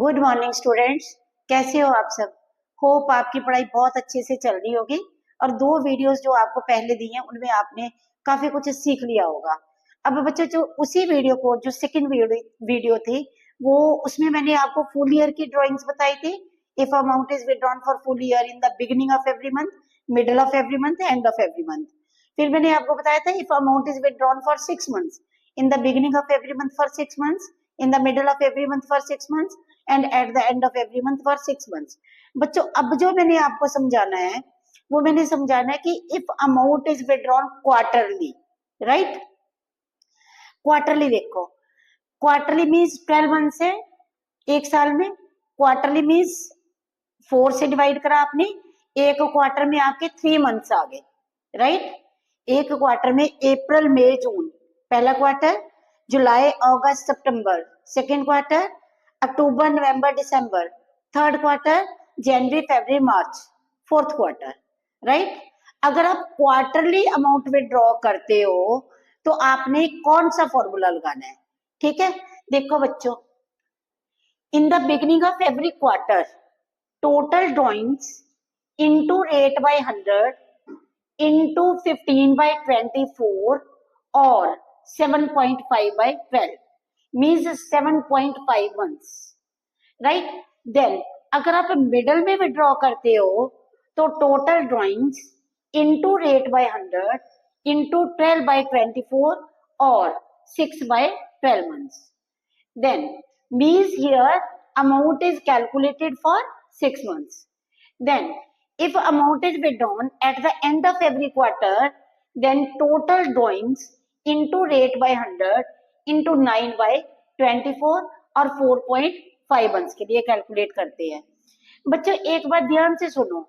Good morning students, कैसे हो आप सब। होप आपकी पढ़ाई बहुत अच्छे से चल रही होगी और दो वीडियोस जो आपको पहले दी हैं उनमें आपने काफी कुछ सीख लिया होगा। अब बच्चों जो उसी वीडियो को जो सेकंड वीडियो थी वो उसमें मैंने आपको फुल ईयर की ड्राइंग्स बताई थी। If amount is withdrawn for full year in the beginning of every month, middle of every month, end of every month. फिर मैंने आपको बताया था if amount is withdrawn for 6 months, in the beginning of every month for 6 months, in the middle of every month for 6 months, and at the end of every month for 6 months। बच्चों अब जो मैंने आपको समझाना है वो मैंने समझाना है कि if amount is withdrawn quarterly, right. Quarterly देखो, क्वार्टरली मीन्स 12 मंथ है एक साल में। क्वार्टरली मीन्स 4 से डिवाइड करा आपने, एक क्वार्टर में आपके 3 मंथ्स आ गए, राइट। एक क्वार्टर में अप्रैल मई जून पहला क्वार्टर, जुलाई अगस्त सितंबर सेकेंड क्वार्टर, अक्टूबर नवंबर दिसंबर थर्ड क्वार्टर, जनवरी फरवरी मार्च फोर्थ क्वार्टर, राइट। अगर आप क्वार्टरली अमाउंट विड्रॉ करते हो तो आपने कौन सा फॉर्मूला लगाना है, ठीक है। देखो बच्चों, इन the beginning of every quarter total drawings into rate by 100 into 15 by 24 or 7.5 by 12 means 7.5 months, right। then अगर आप मिडल में विड्रॉ करते हो तो total drawings into rate by 100 into 12 by 24 और 6 by 12 months, then means here amount is calculated for 6 months। then if amount is withdrawn at the end of every quarter, then total drawings into rate by 100 into 9 by 24 और 4.5 months के लिए calculate करते हैं। बच्चों एक बात ध्यान से सुनो,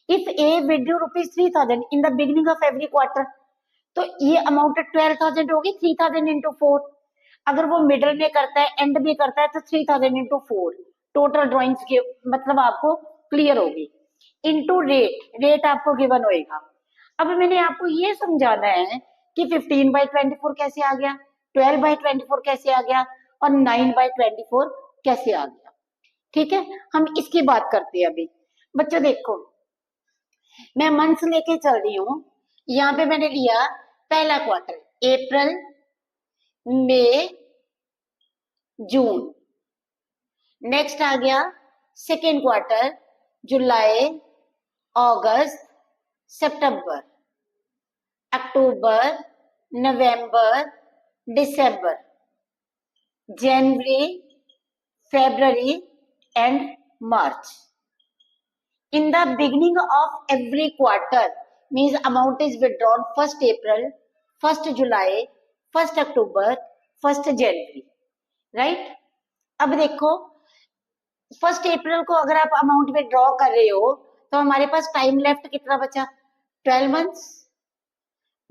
if A withdrew ₹3000 in the beginning of every quarter, तो ये अमाउंट 12,000 होगी 3000 इंटू 4। अगर वो मिडल में करता है एंड में करता है तो 3000 इंटू 4 टोटल ड्रॉइंग्स के मतलब आपको क्लियर होगी। इनटू रेट, रेट आपको गिवन होएगा। अब मैंने आपको ये समझाना है कि 15 by 24 कैसे आ गया, 12 by 24 कैसे आ गया और 9 by 24 कैसे आ गया, ठीक है। हम इसकी बात करते हैं अभी। बच्चों देखो, मैं मंथ्स लेके चल रही हूँ। यहाँ पे मैंने लिया पहला क्वार्टर अप्रैल मई जून, नेक्स्ट आ गया second quarter July August September October November December January February and March. in the beginning of every quarter means amount is withdrawn 1st April, 1st July, 1st October, 1st January, right। अब देखो 1st अप्रैल को अगर आप amount withdraw कर रहे हो तो हमारे पास टाइम लेफ्ट कितना बचा, 12 मंथ्स,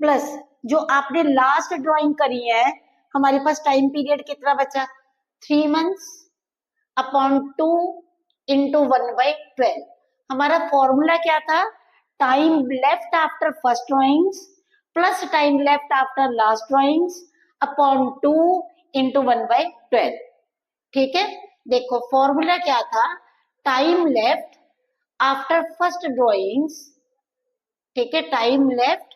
प्लस जो आपने लास्ट ड्राइंग करी है हमारे पास टाइम पीरियड कितना बचा, 3 मंथ्स अपॉन 2 इंटू 1/12। हमारा फॉर्मूला क्या था, time left after first drawings plus time left after last drawings upon 2 into 1/12, ठीक है। देखो फॉर्मूला क्या था, time left after first drawings, ठीक है, time left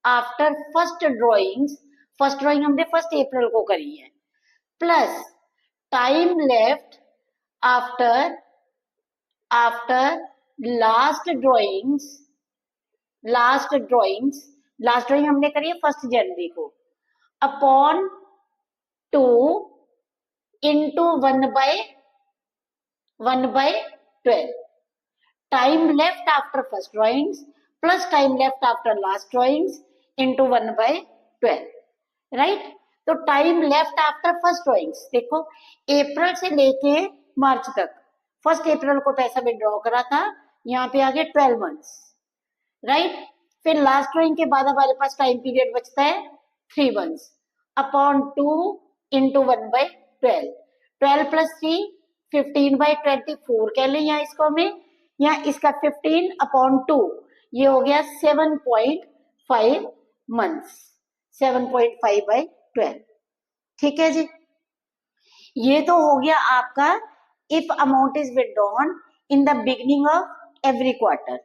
after first drawings, first drawing हमने 1st अप्रैल को करी है, plus time left after last drawings, last drawing हमने करी है 1st जनवरी को, upon 2 into 1/12। Time left after first drawings plus time left after last drawings into 1/12, right. तो time left after first drawings देखो अप्रैल से लेके मार्च तक, 1st अप्रैल को पैसा विड्रॉ करा था, यहाँ पे आ गया 12 मंथ्स, राइट। फिर लास्ट ड्रॉइंग के बाद हमारे पास टाइम पीरियड बचता है 3 मंथ्स अपॉन 2 इंटू 1/12, 12 प्लस 3 15/24 कह लें यहाँ इसको हमें, यहाँ इसका 15 अपॉन 2 ये हो गया 7.5 मंथ्स, 7.5/12, ठीक है जी। ये तो हो गया आपका if amount is withdrawn in the beginning of every quarter.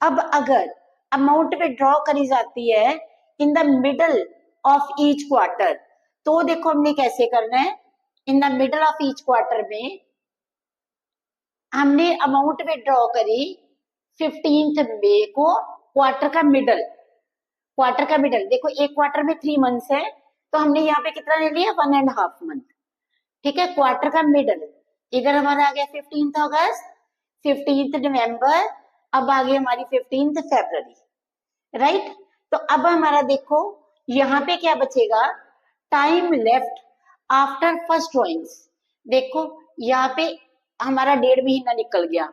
अब अगर अमाउंट विड्रॉ करी जाती है in the middle of each quarter, तो देखो हमने कैसे करना है, in the middle of each quarter में हमने अमाउंट विड्रॉ करी 15th मई को, क्वार्टर का मिडल, क्वार्टर का मिडल देखो एक क्वार्टर में 3 मंथ्स है, तो हमने यहाँ पे कितना ले लिया 1.5 मंथ, ठीक है, क्वार्टर का मिडल। इधर हमारा आ गया 15th अगस्त, 15th नवंबर, अब आ गई हमारी 15th फरवरी, राइट। तो अब हमारा देखो यहाँ पे क्या बचेगा, time left after first drawings, देखो यहाँ पे हमारा 1.5 महीना निकल गया,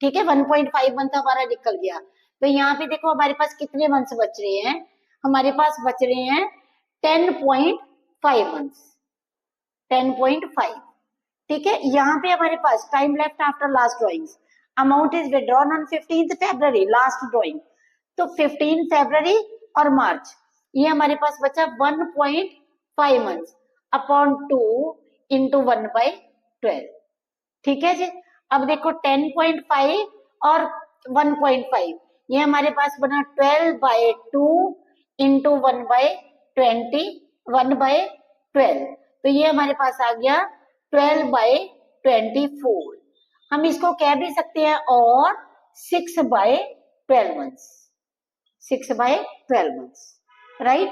ठीक है, 1.5 मंथ हमारा निकल गया, तो यहाँ पे देखो हमारे पास कितने मंथ्स बच रहे हैं, हमारे पास बच रहे हैं 10.5 मंथ्स, 10.5, ठीक है। यहाँ पे हमारे पास time left after last drawings, amount is withdrawn on 15th February last drawing, तो 15 फरवरी और मार्च, ये हमारे पास बचा 1.5 मंथ्स अपॉन 2 इंटू 1/12, ठीक है जी। अब देखो 10.5 और 1.5, ये हमारे पास बना 12/2 इंटू 1/20, 1/12, तो ये हमारे पास आ गया 12/24, हम इसको कह भी सकते हैं और 6/12 मंथ्स, 6/12 मंथ्स, राइट।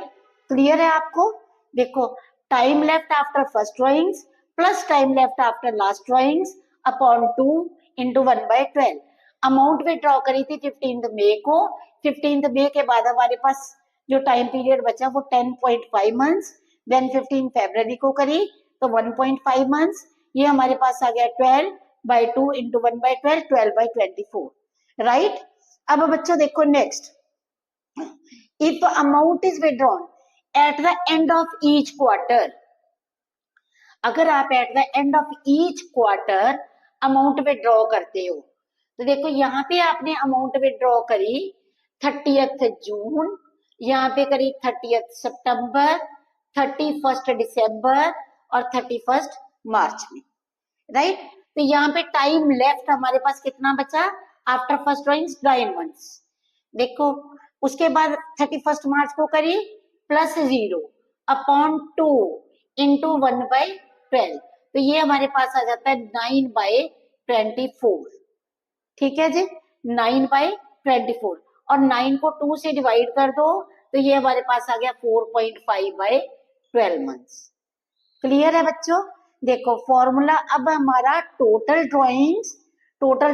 क्लियर है आपको, देखो time left after first drawings plus time left after last drawings upon 2 into 1/12, amount withdraw करी थी 15th मई को, 15th मई के बाद हमारे पास जो टाइम पीरियड बचा वो 10.5 मंथ्स, देन 15 फरवरी को करी तो 1.5 मंथ्स, ये हमारे पास आ गया 12/2 इंटू 1/12, 12/24, राइट। अब बच्चों देखो next, if amount is withdrawn at the end of each quarter, अगर आप eight the end of each quarter amount withdraw करते हो, तो देखो यहाँ पे आपने अमाउंट विड्रॉ करी 30th जून, यहाँ पे करी 30th सितंबर, 31st दिसंबर और 31st मार्च में, राइट। तो यहाँ पे टाइम लेफ्ट हमारे पास कितना बचा आफ्टर फर्स्ट ड्रॉइंग्स 9 मंथ्स, देखो उसके बाद 31st मार्च को करी प्लस 0 अपॉन 2 इंटू 1/12, तो ये हमारे पास आ जाता है 9/24, ठीक है जी, 9/24, और 9 को 2 से डिवाइड कर दो तो ये हमारे पास आ गया 4.5/12 मंथ्स। क्लियर है बच्चों, देखो फॉर्मूला, अब हमारा टोटल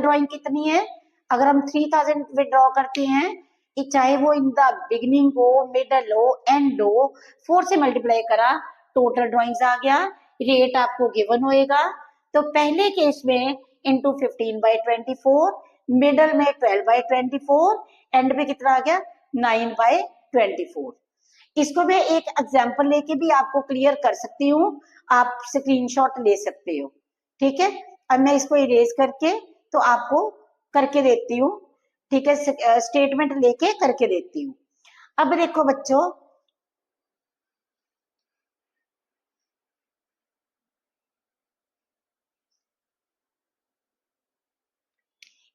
ड्राइंग कितनी है, अगर हम 3000 विड्रॉ करते हैं, चाहे वो इन द बिगिनिंग हो, मिडल हो, एंड हो, 4 से मल्टीप्लाई करा, टोटल ड्राइंग्स आ गया, रेट आपको गिवन होएगा, तो पहले केस में इंटू 15/24, मिडल में 12/24, एंड पे कितना आ गया 9/24। इसको मैं एक एग्जांपल लेके भी आपको क्लियर कर सकती हूँ, आप स्क्रीनशॉट ले सकते हो, ठीक है। अब मैं इसको इरेज करके तो आपको करके देती हूँ, ठीक है, स्टेटमेंट लेके करके देती हूँ। अब देखो बच्चों,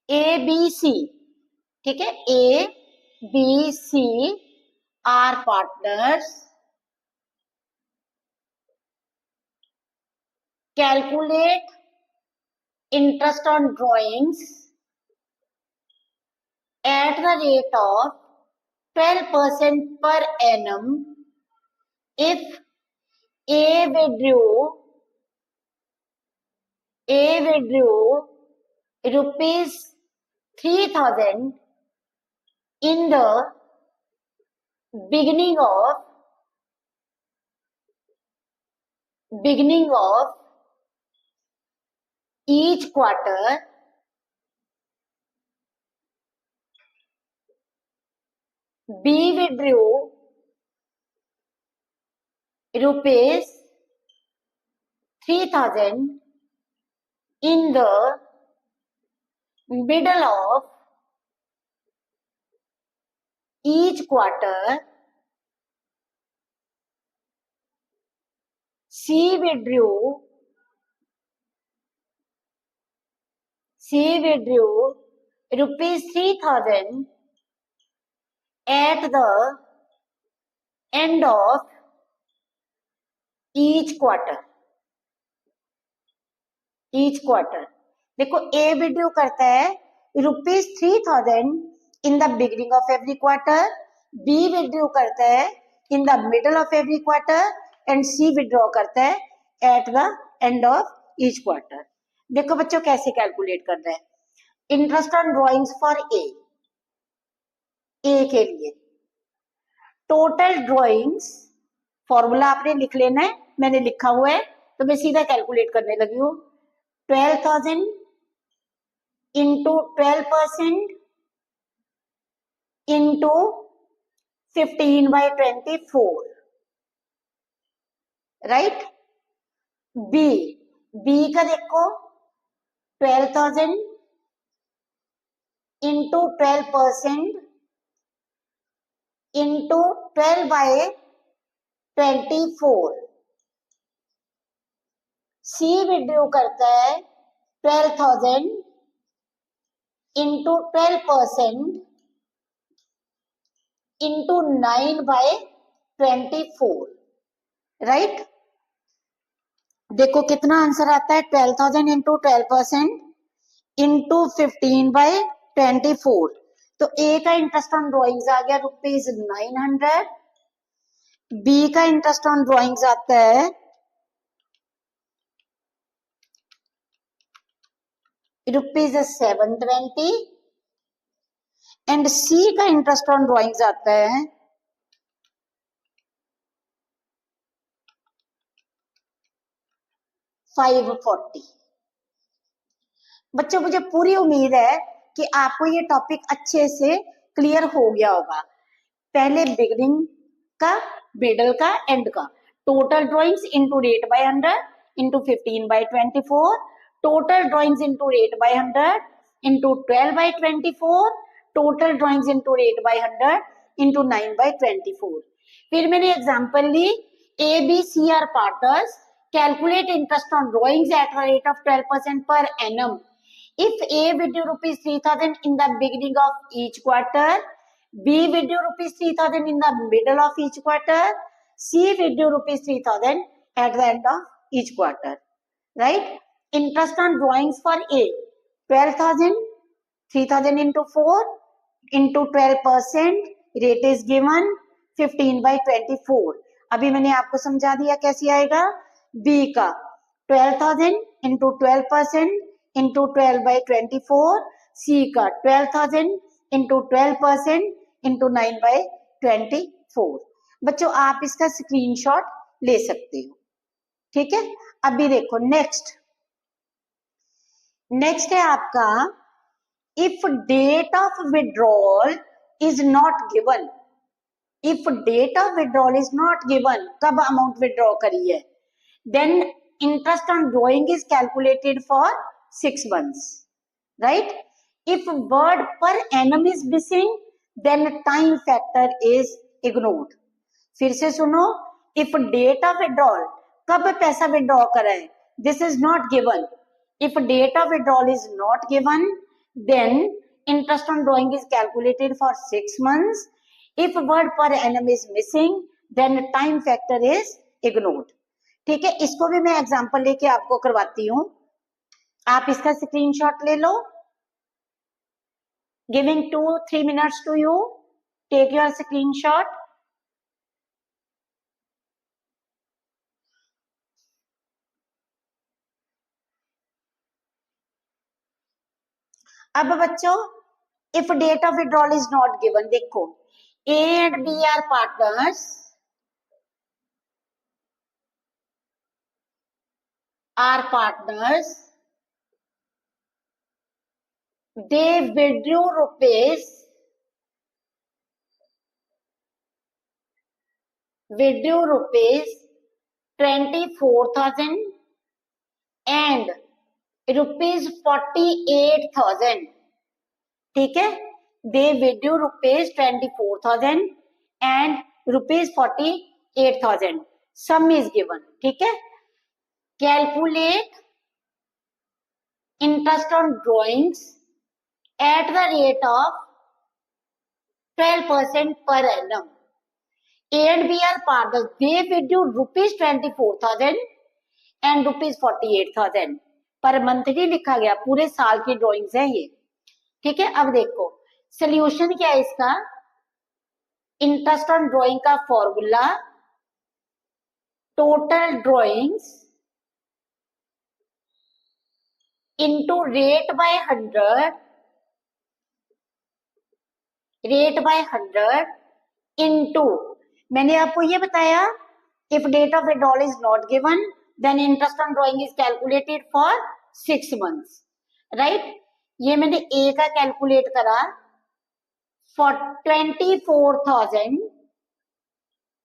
ABC, ठीक है, ABC are partners, calculate interest on drawings at the rate of 12% per annum if A withdrew rupees 3,000 in the beginning of each quarter, B withdrew rupees 3,000 in the middle of each quarter, C withdrew she withdrew rupees 3,000 at the end of each quarter. देखो ए withdrew करता है ₹3,000 in the beginning of every quarter, B withdraw करता है in the middle of every quarter and C withdraw करता है at the end of each quarter. देखो बच्चों कैसे कैलकुलेट करना है। Interest on drawings for A के लिए टोटल ड्रॉइंग्स फॉर्मूला आपने लिख लेना है, मैंने लिखा हुआ है तो मैं सीधा कैलकुलेट करने लगी हूँ। 12,000 into 12% into 15 by 24, right. B का देखो 12,000 into 12% into 12 by 24। C withdraw करता है 12,000 into 12% into 9 by 24, राइट। देखो कितना आंसर आता है 12,000 into 12% into 15 by 24। तो ए का इंटरेस्ट ऑन ड्रॉइंग्स आ गया ₹900, बी का इंटरेस्ट ऑन ड्रॉइंग्स आता है ₹720 एंड सी का इंटरेस्ट ऑन ड्रॉइंग्स आता है ₹540। बच्चों मुझे पूरी उम्मीद है कि आपको ये टॉपिक अच्छे से क्लियर हो गया होगा। पहले बिगिनिंग का, मिडल का, एंड का। Total drawings into rate by 100 into 15 by 24, total drawings into rate by 100 into 12 by 24, total drawings into rate by 100 into 9 by 24। फिर मैंने एग्जांपल ली, A B C are partners, calculate interest on drawings at the rate of 12% per annum. If A withdrew rupees 3,000 in the beginning of each quarter, B withdrew rupees 3,000 in the middle of each quarter, C withdrew rupees 3,000 at the end of each quarter, right? Interest on drawings for A 12,000, 3,000 into 4 into 12%, rate is given 15 by 24। अभी मैंने आपको समझा दिया कैसे आएगा। B का 12,000 into 12% into 12 by 24, C का 12,000 into 12% into 9 by 24। बच्चों आप इसका स्क्रीनशॉट ले सकते हो, ठीक है। अभी देखो नेक्स्ट है आपका, if date of withdrawal is not given. If date of withdrawal is not given, कब अमाउंट विड्रॉ करी है, then interest on drawing is calculated for 6 months, right? If word per annum is missing, then time factor is ignored। फिर से सुनो, if date of withdrawal, कब पैसा withdraw करा है, this is not given। If date of withdrawal is not given, then interest on drawing is calculated for 6 months। If word per annum is missing, then time factor is ignored। ठीक है, इसको भी मैं example लेके आपको करवाती हूँ, आप इसका स्क्रीनशॉट ले लो। Giving 2-3 minutes to you, take your screenshot. अब बच्चों if date of withdrawal is not given, देखो A and B are partners, they withdrew rupees 24,000 and rupees 48,000। ठीक है, they withdrew rupees 24,000 and rupees 48,000। sum is given। ठीक है, calculate interest on drawings at the rate of 12% per annum. A and B are partners. They paid you rupees 24,000 and rupees 48,000 पर monthly लिखा गया, पूरे साल की ड्राइंग्स है ये, ठीक है। अब देखो सोल्यूशन क्या है इसका, इंटरेस्ट ऑन ड्राइंग का formula total drawings into rate by 100, rate by 100 into, मैंने आपको ये बताया if date of withdrawal is not given then interest on drawing is calculated for 6 months, right. ये मैंने ए का कैलकुलेट करा फॉर 24,000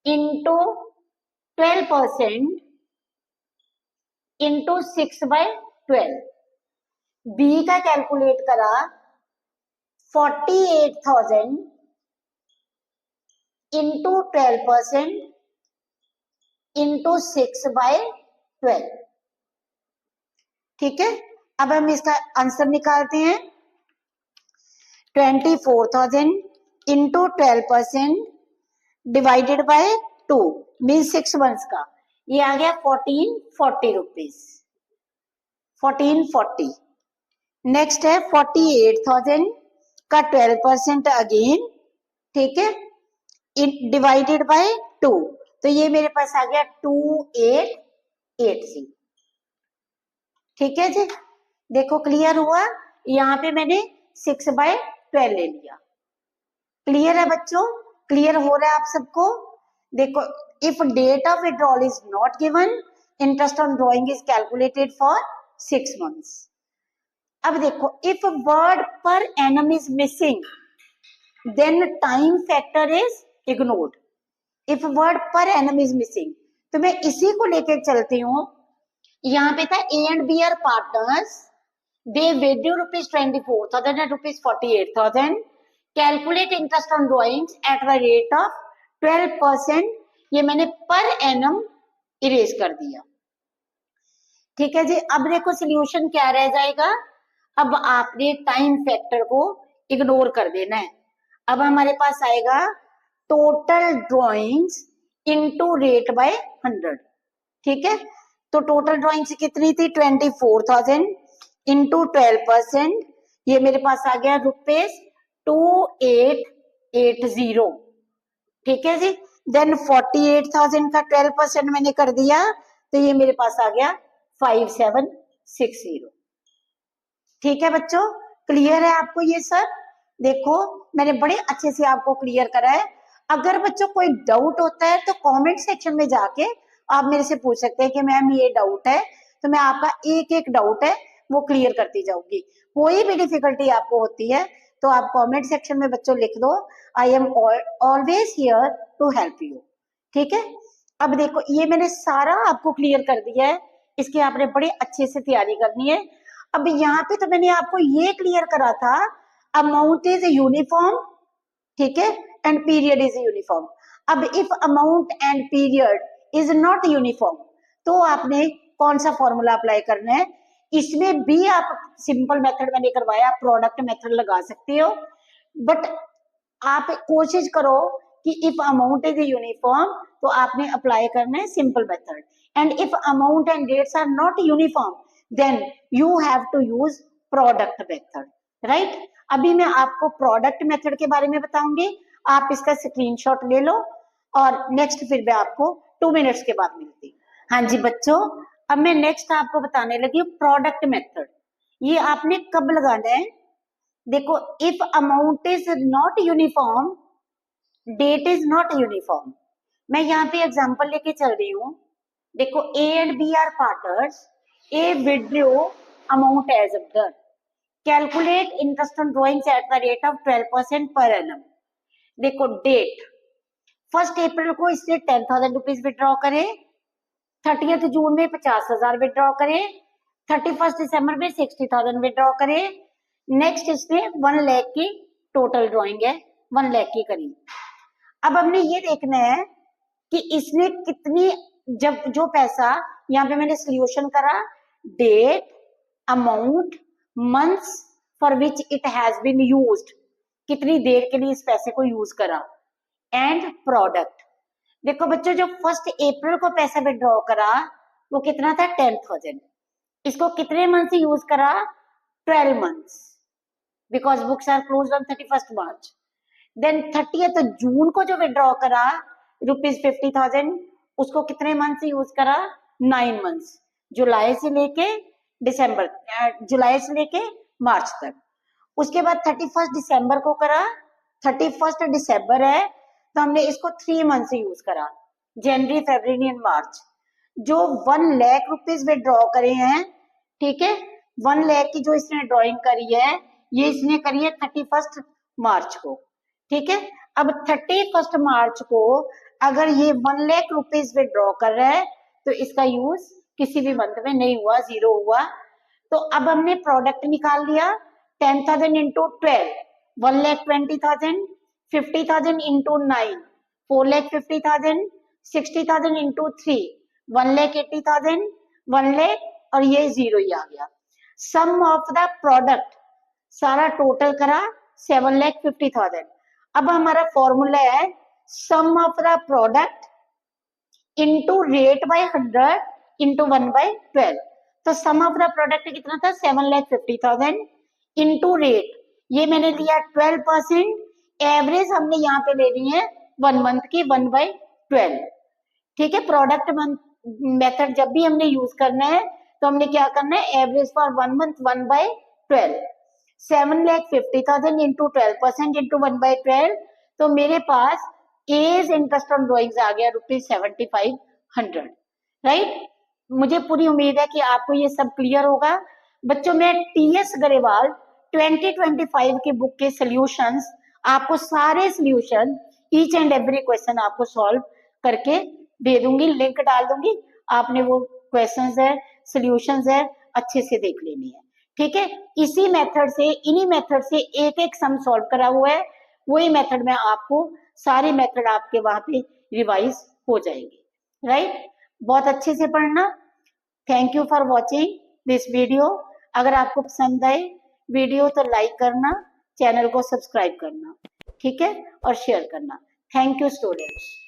इंटू 12% इंटू 6/12। बी का calculate करा 48,000 इंटू 12% इंटू 6/12, ठीक है। अब हम इसका आंसर निकालते हैं, 24,000 into 12% divided by 2 mean 6 months का, ये आ गया 1440 रुपीज, 1440। नेक्स्ट है 48,000 का 12% अगेन, ठीक है, डिवाइडेड बाय 2, तो ये मेरे पास आ गया 2880, ठीक है जी। देखो क्लियर हुआ, यहाँ पे मैंने 6/12 ले लिया। क्लियर है बच्चों, क्लियर हो रहा है आप सबको। देखो if date of withdrawal is not given interest on drawing is calculated for 6 months। अब देखो if word per annum is missing then time factor is ignored. If word per annum is missing, तो मैं इसी को लेकर चलती हूँ। यहाँ पे था A and B are partners, they withdrew rupees 24,000 and rupees 48,000, calculate interest on drawings at the rate of 12%, ये मैंने पर एनम इरेज कर दिया, ठीक है जी। अब देखो सोल्यूशन क्या रह जाएगा, अब आपने टाइम फैक्टर को इग्नोर कर देना है। अब हमारे पास आएगा total drawings into rate by 100, ठीक है। तो टोटल ड्रॉइंग्स कितनी थी, 24,000 इंटू 12%, ये मेरे पास आ गया रुपीज 2880, ठीक है जी। देन 48,000 का 12% मैंने कर दिया, तो ये मेरे पास आ गया 5760, ठीक है बच्चों। क्लियर है आपको ये सब? देखो मैंने बड़े अच्छे से आपको क्लियर करा है। अगर बच्चों कोई डाउट होता है तो कमेंट सेक्शन में जाके आप मेरे से पूछ सकते हैं कि मैम ये डाउट है, तो मैं आपका एक एक डाउट है वो क्लियर करती जाऊंगी। कोई भी डिफिकल्टी आपको होती है तो आप कमेंट सेक्शन में बच्चों लिख दो, I am always here to help you, ठीक है। अब देखो ये मैंने सारा आपको क्लियर कर दिया है, इसकी आपने बड़ी अच्छे से तैयारी करनी है। अब यहाँ पे तो मैंने आपको ये क्लियर करा था, अमाउंट इज यूनिफॉर्म, ठीक है, एंड पीरियड इज यूनिफॉर्म। अब if amount and period is not uniform, तो आपने कौन सा फॉर्मूला अप्लाई करना है, इसमें भी आप सिंपल मेथड मैंने करवाया, प्रोडक्ट मेथड लगा सकते हो, बट आप कोशिश करो कि इफ अमाउंट इज यूनिफॉर्म तो आपने अप्लाई करना है simple method, and if amount and dates are not uniform then you have to use product method, right. अभी मैं आपको प्रोडक्ट मेथड के बारे में बताऊंगी, आप इसका स्क्रीनशॉट ले लो और नेक्स्ट फिर मैं आपको 2 मिनट्स के बाद मिलती हूँ। हाँ जी बच्चों, अब मैं नेक्स्ट आपको बताने लगी प्रोडक्ट मेथड। ये आपने कब लगाना है, देखो if amount is not uniform, date is not uniform. मैं यहाँ पे एग्जांपल लेके चल रही हूँ। देखो A and B are partners, A withdraw amount as other, calculate interest on drawings at the rate of 12% per annum. देखो डेट 1 अप्रैल को इसने 10,000 रुपीज विड्रॉ करे, 30 जून में 50,000 विड्रॉ करे, 31 दिसंबर में 60,000 विड्रॉ करे। नेक्स्ट इसने 1 लाख की टोटल ड्रॉइंग है, 1 लाख की करी। अब हमने ये देखना है कि इसने कितनी, जब जो पैसा यहाँ पे मैंने सोल्यूशन करा, date, amount months for which it has been used, कितनी देर के लिए इस पैसे को यूज करा, एंड प्रोडक्ट। देखो बच्चों, जो 1 अप्रैल को पैसा विड्रॉ करा वो कितना था 10,000, इसको कितने मंथ से यूज करा 12 months, because books are close on 31 March. Then 30th June को जो विड्रॉ करा ₹50,000, उसको कितने मंथ से यूज करा 9 मंथ्स, जुलाई से लेके दिसंबर, जुलाई से लेके मार्च तक। उसके बाद 31 दिसंबर को करा, 31 दिसंबर है तो हमने इसको 3 मंथ से यूज करा, जनवरी फरवरी एंड मार्च। जो 1 लाख रुपीज विड्रॉ करे हैं, ठीक है, 1 लाख की जो इसने ड्रॉइंग करी है, ये इसने करी है 31 मार्च को, ठीक है। अब 31 मार्च को अगर ये 1 लाख रुपीज विड्रॉ कर रहा है तो इसका यूज किसी भी मंथ में नहीं हुआ, 0 हुआ। तो अब हमने प्रोडक्ट निकाल लिया, 10,000 इंटू 12, 1,20,000, 50,000 इंटू 9, 4,50,000, 60,000 इंटू 3, 1,80,000, 1 लाख, और ये 0 ही आ गया। सम ऑफ द प्रोडक्ट सारा टोटल करा 7,50,000। अब हमारा फॉर्मूला है sum of the product into rate by 100 into 1/12। तो सम ऑफ द प्रोडक्ट कितना था 7,50,000 इंटू रेट, ये मैंने लिया 12%, एवरेज हमने यहाँ पे ले ली है 1 मंथ की 1/12, ठीक है। प्रोडक्ट मेथड जब भी हमने यूज करना है तो हमने क्या करना है, average for 1 month 1/12, 7,50,000 into 12% into 1/12, तो मेरे पास एज इंटरेस्ट ऑन ड्रॉइंग्स आ गया ₹7,500, राइट। मुझे पूरी उम्मीद है कि आपको ये सब क्लियर होगा। बच्चों, मैं टीएस गरेवाल 2025 की बुक के सॉल्यूशंस, आपको सारे solution each and every question आपको सॉल्व करके दे दूंगी, लिंक डाल दूंगी, आपने वो क्वेश्चंस है, सॉल्यूशंस है, अच्छे से देख लेनी है, ठीक है। इसी मेथड से, इन्हीं मेथड से एक एक सम सॉल्व करा हुआ है, वही मेथड में आपको सारे मेथड आपके वहां पे रिवाइज हो जाएंगे, राइट। बहुत अच्छे से पढ़ना। Thank you for watching this video. अगर आपको पसंद आए वीडियो तो लाइक करना, चैनल को सब्सक्राइब करना, ठीक है, और शेयर करना। Thank you students.